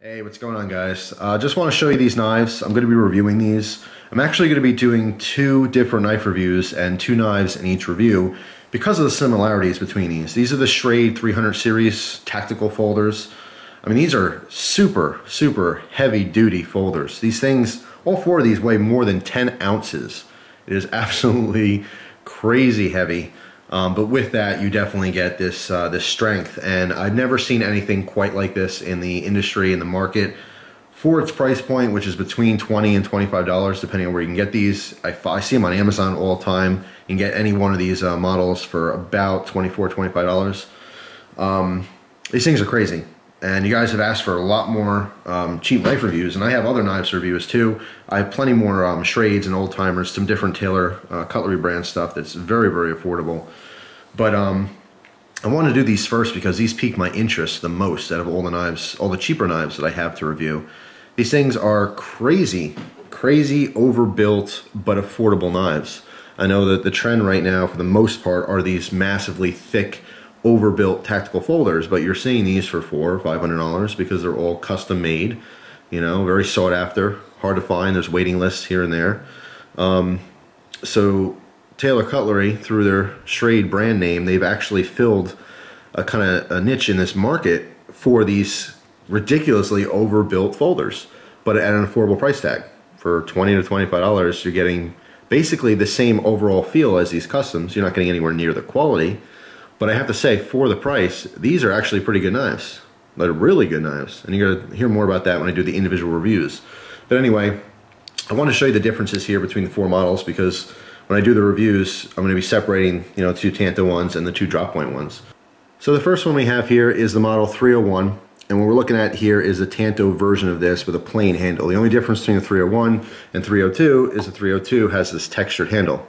Hey, what's going on, guys? Just want to show you these knives. I'm going to be reviewing these. I'm actually going to be doing two different knife reviews and two knives in each review because of the similarities between these. These are the Schrade 300 series tactical folders. I mean, these are super, super heavy duty folders. These things, all four of these weigh more than 10 ounces. It is absolutely crazy heavy. But with that, you definitely get this this strength, and I've never seen anything quite like this in the industry, in the market. For its price point, which is between $20 and $25, depending on where you can get these. I see them on Amazon all the time. You can get any one of these models for about $24, $25. These things are crazy, and you guys have asked for a lot more cheap knife reviews, and I have other knives reviews too. I have plenty more Schrades and old timers, some different Taylor cutlery brand stuff that's very, very affordable. But I want to do these first because these pique my interest the most out of all the knives, all the cheaper knives that I have to review. These things are crazy, crazy overbuilt but affordable knives. I know that the trend right now, for the most part, are these massively thick, overbuilt tactical folders, but you're seeing these for $400 or $500 because they're all custom made, you know, very sought after, hard to find. There's waiting lists here and there. So Taylor Cutlery, through their Schrade brand name, they've actually filled a kind of a niche in this market for these ridiculously overbuilt folders, but at an affordable price tag. For $20 to $25, you're getting basically the same overall feel as these customs. You're not getting anywhere near the quality, but I have to say, for the price, these are actually pretty good knives. They're really good knives, and you're going to hear more about that when I do the individual reviews. But anyway, I want to show you the differences here between the four models, because when I do the reviews, I'm going to be separating, you know, two Tanto ones and the two drop point ones. So the first one we have here is the model 301, and what we're looking at here is the Tanto version of this with a plain handle. The only difference between the 301 and 302 is the 302 has this textured handle.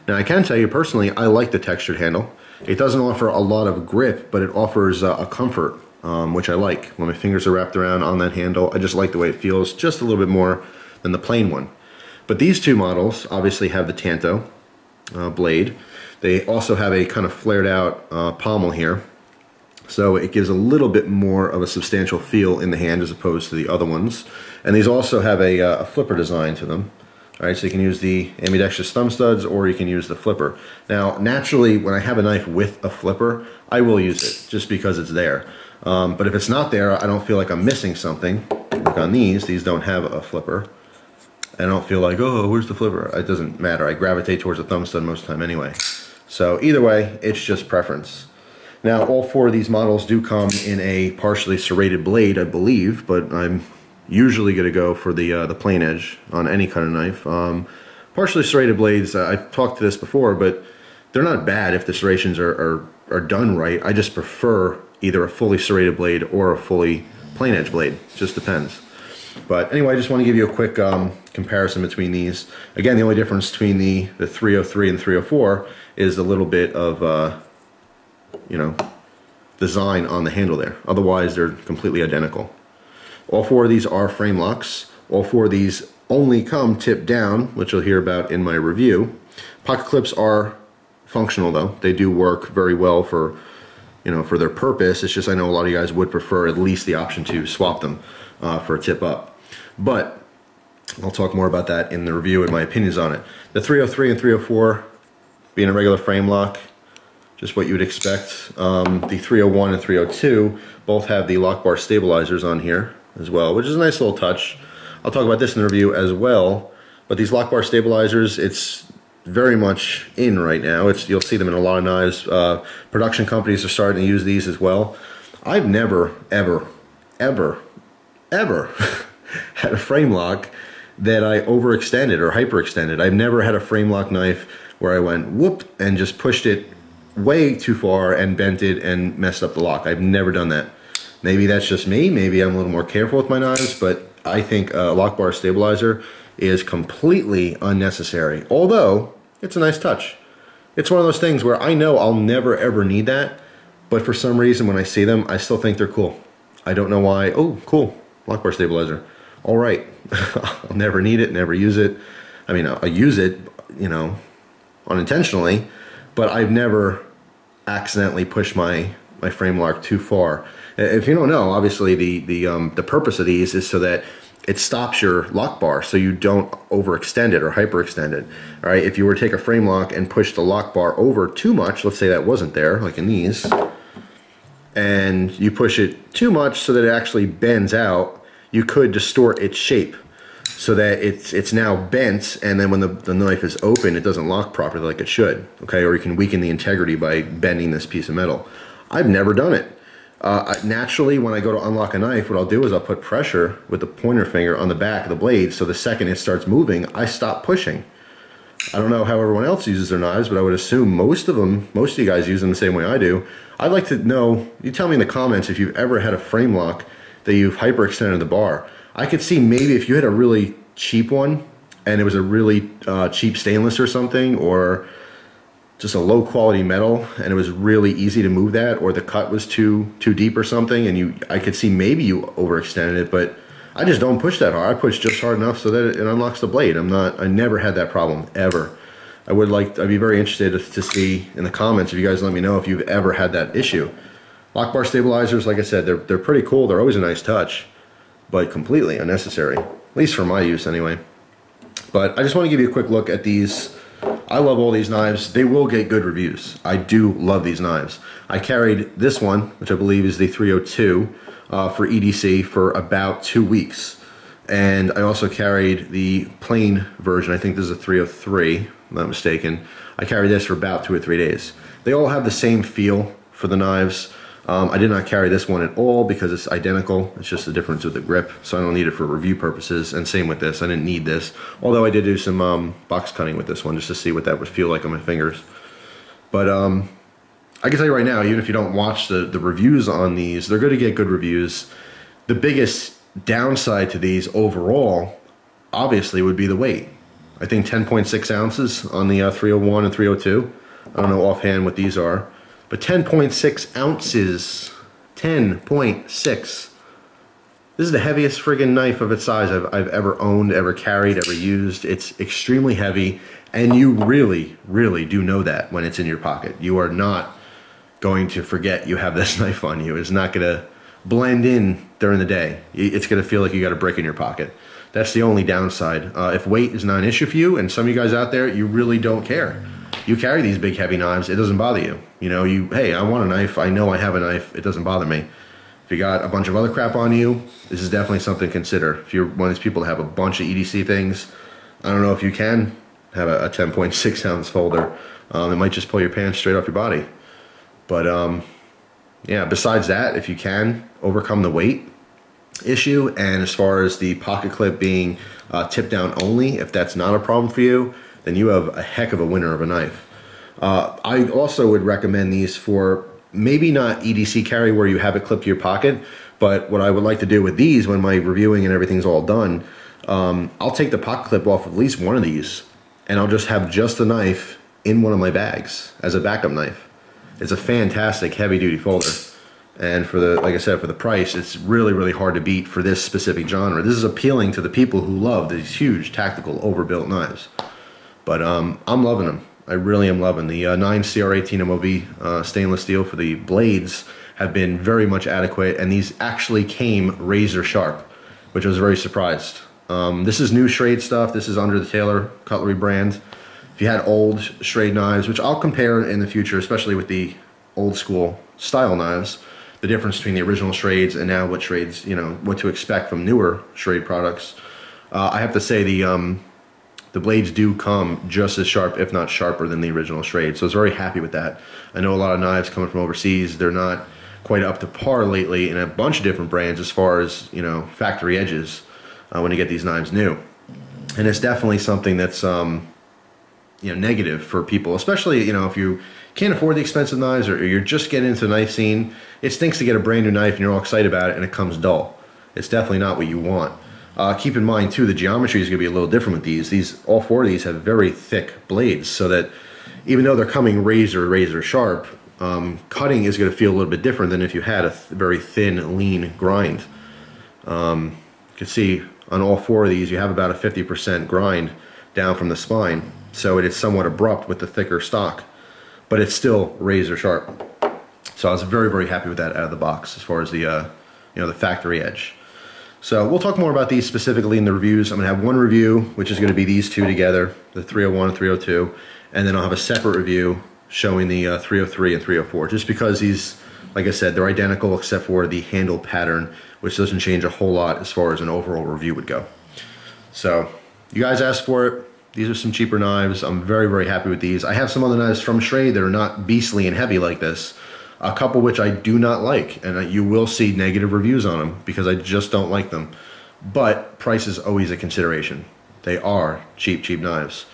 Now, I can tell you personally, I like the textured handle. It doesn't offer a lot of grip, but it offers a comfort, which I like. When my fingers are wrapped around on that handle, I just like the way it feels just a little bit more than the plain one. But these two models obviously have the Tanto blade. They also have a kind of flared out pommel here, so it gives a little bit more of a substantial feel in the hand as opposed to the other ones. And these also have a flipper design to them. All right, so you can use the ambidextrous thumb studs, or you can use the flipper. Now, naturally, when I have a knife with a flipper, I will use it just because it's there. But if it's not there, I don't feel like I'm missing something. Like on these don't have a flipper. I don't feel like, oh, where's the flipper? It doesn't matter. I gravitate towards the thumb stud most of the time anyway. So either way, it's just preference. Now, all four of these models do come in a partially serrated blade, I believe, but I'm usually going to go for the plain edge on any kind of knife. Partially serrated blades, I've talked to this before, but they're not bad if the serrations are done right. I just prefer either a fully serrated blade or a fully plain edge blade. It just depends. But anyway, I just want to give you a quick comparison between these. Again, the only difference between the 303 and 304 is a little bit of, you know, design on the handle there. Otherwise, they're completely identical. All four of these are frame locks. All four of these only come tip down, which you'll hear about in my review. Pocket clips are functional, though. They do work very well for, you know, for their purpose. It's just I know a lot of you guys would prefer at least the option to swap them for a tip up. But I'll talk more about that in the review and my opinions on it. The 303 and 304 being a regular frame lock, just what you would expect. The 301 and 302 both have the lock bar stabilizers on here as well, which is a nice little touch. I'll talk about this in the review as well. But these lock bar stabilizers, it's very much in right now. You'll see them in a lot of knives. Production companies are starting to use these as well. I've never, ever, ever, ever had a frame lock that I overextended or hyperextended. I've never had a frame lock knife where I went whoop and just pushed it way too far and bent it and messed up the lock. I've never done that. Maybe that's just me. Maybe I'm a little more careful with my knives, but I think a lock bar stabilizer is completely unnecessary. Although, it's a nice touch. It's one of those things where I know I'll never ever need that, but for some reason when I see them, I still think they're cool. I don't know why. Oh, cool. Lock bar stabilizer. All right. I'll never need it, never use it. I mean, I'll use it, you know, unintentionally, but I've never accidentally pushed my frame lock too far. If you don't know, obviously the purpose of these is so that it stops your lock bar so you don't overextend it or hyperextend it. All right, if you were to take a frame lock and push the lock bar over too much, let's say that wasn't there, like in these, and you push it too much so that it actually bends out, you could distort its shape so that it's now bent, and then when the knife is open, it doesn't lock properly like it should, okay? Or you can weaken the integrity by bending this piece of metal. I've never done it. Naturally, when I go to unlock a knife, what I'll do is I'll put pressure with the pointer finger on the back of the blade, so the second it starts moving, I stop pushing. I don't know how everyone else uses their knives, but I would assume most of you guys use them the same way I do. I'd like to know, you tell me in the comments if you've ever had a frame lock that you've hyperextended the bar. I could see maybe if you had a really cheap one, and it was a really cheap stainless or something, or just a low quality metal, and it was really easy to move that, or the cut was too deep or something, and I could see maybe you overextended it, but I just don't push that hard. I push just hard enough so that it unlocks the blade. I never had that problem, ever. I'd be very interested to see in the comments if you guys let me know if you've ever had that issue. Lock bar stabilizers, like I said, they're pretty cool. They're always a nice touch, but completely unnecessary, at least for my use anyway. But I just want to give you a quick look at these. I love all these knives. They will get good reviews. I do love these knives. I carried this one, which I believe is the 302 for EDC for about 2 weeks. And I also carried the plain version. I think this is a 303, if I'm not mistaken. I carried this for about 2 or 3 days. They all have the same feel for the knives. I did not carry this one at all because it's identical. It's just the difference with the grip, so I don't need it for review purposes. And same with this, I didn't need this. Although I did do some box cutting with this one just to see what that would feel like on my fingers. But I can tell you right now, even if you don't watch the reviews on these, they're going to get good reviews. The biggest downside to these overall, obviously, would be the weight. I think 10.6 ounces on the 301 and 302. I don't know offhand what these are. But 10.6 ounces, 10.6. This is the heaviest friggin' knife of its size I've ever owned, ever carried, ever used. It's extremely heavy, and you really, really do know that when it's in your pocket. You are not going to forget you have this knife on you. It's not gonna blend in during the day. It's gonna feel like you got a brick in your pocket. That's the only downside. If weight is not an issue for you, and some of you guys out there, you really don't care. You carry these big heavy knives, it doesn't bother you. You know, hey, I want a knife, I know I have a knife, it doesn't bother me. If you got a bunch of other crap on you, this is definitely something to consider. If you're one of these people that have a bunch of EDC things, I don't know if you can have a 10.6 ounce folder. It might just pull your pants straight off your body. But yeah, besides that, if you can overcome the weight issue, and as far as the pocket clip being tip down only, if that's not a problem for you, then you have a heck of a winner of a knife. I also would recommend these for maybe not EDC carry where you have it clipped to your pocket, but what I would like to do with these when my reviewing and everything's all done, I'll take the pocket clip off of at least one of these, and I'll just have just the knife in one of my bags as a backup knife. It's a fantastic heavy duty folder. And for the, like I said, for the price, it's really, really hard to beat for this specific genre. This is appealing to the people who love these huge tactical overbuilt knives. But I'm loving them. I really am loving the 9CR18 MOV stainless steel for the blades have been very much adequate, and these actually came razor sharp, which I was very surprised. This is new Schrade stuff. This is under the Taylor Cutlery brand. If you had old Schrade knives, which I'll compare in the future, especially with the old school style knives, the difference between the original Schrades and now what Schrades, you know, what to expect from newer Schrade products. I have to say the blades do come just as sharp, if not sharper, than the original Schrade. So I was very happy with that. I know a lot of knives coming from overseas, they're not quite up to par lately in a bunch of different brands as far as, you know, factory edges when you get these knives new. And it's definitely something that's, you know, negative for people, especially, you know, if you can't afford the expensive knives or you're just getting into the knife scene. It stinks to get a brand new knife and you're all excited about it and it comes dull. It's definitely not what you want. Keep in mind too, the geometry is going to be a little different with these. All four of these have very thick blades, so that even though they're coming razor sharp, cutting is going to feel a little bit different than if you had a very thin, lean grind. You can see on all four of these you have about a 50% grind down from the spine, so it is somewhat abrupt with the thicker stock, but it's still razor sharp. So I was very, very happy with that out of the box as far as the, the factory edge. So we'll talk more about these specifically in the reviews. I'm gonna have one review, which is gonna be these two together, the 301 and 302, and then I'll have a separate review showing the 303 and 304, just because these, like I said, they're identical except for the handle pattern, which doesn't change a whole lot as far as an overall review would go. So you guys asked for it. These are some cheaper knives. I'm very, very happy with these. I have some other knives from Schrade that are not beastly and heavy like this. A couple which I do not like, and you will see negative reviews on them because I just don't like them. But price is always a consideration. They are cheap, cheap knives.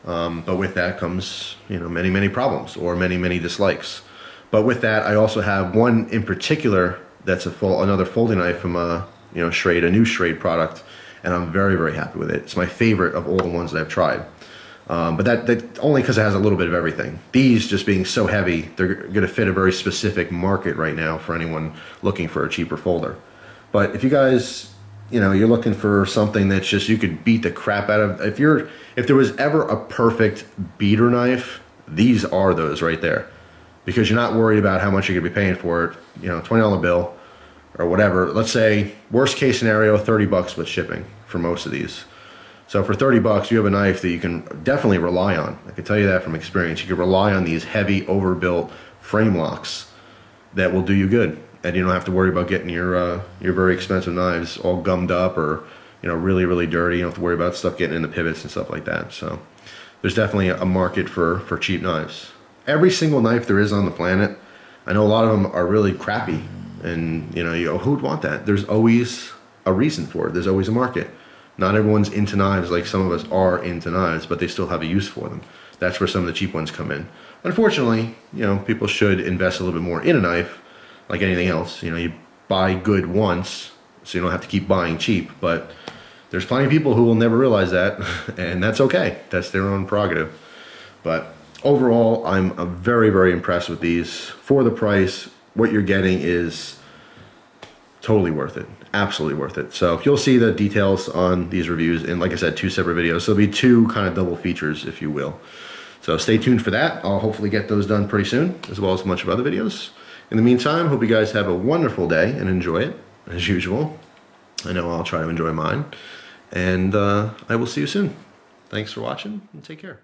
But with that comes, many, many problems or many, many dislikes. But with that, I also have one in particular that's another folding knife from Schrade, a new Schrade product, and I'm very, very happy with it. It's my favorite of all the ones that I've tried. But that only because it has a little bit of everything. These just being so heavy, they're going to fit a very specific market right now for anyone looking for a cheaper folder. But if you guys, you're looking for something that's just you could beat the crap out of. If there was ever a perfect beater knife, these are those right there, because you're not worried about how much you're going to be paying for it. $20 bill or whatever. Let's say worst case scenario, $30 with shipping for most of these. So for $30, you have a knife that you can definitely rely on. I can tell you that from experience. You can rely on these heavy, overbuilt frame locks that will do you good, and you don't have to worry about getting your very expensive knives all gummed up or really, really dirty. You don't have to worry about stuff getting in the pivots and stuff like that. So there's definitely a market for cheap knives. Every single knife there is on the planet, I know a lot of them are really crappy, and you go, who'd want that? There's always a reason for it. There's always a market. Not everyone's into knives like some of us are into knives, but they still have a use for them. That's where some of the cheap ones come in. Unfortunately, people should invest a little bit more in a knife, like anything else. You buy good once, so you don't have to keep buying cheap, but there's plenty of people who will never realize that, and that's okay. That's their own prerogative. But overall, I'm very, very impressed with these. For the price, what you're getting is totally worth it. Absolutely worth it. So you'll see the details on these reviews in, like I said, 2 separate videos. So there'll be 2 kind of double features, if you will. So stay tuned for that. I'll hopefully get those done pretty soon, as well as a bunch of other videos. In the meantime, hope you guys have a wonderful day and enjoy it, as usual. I know I'll try to enjoy mine. And I will see you soon. Thanks for watching, and take care.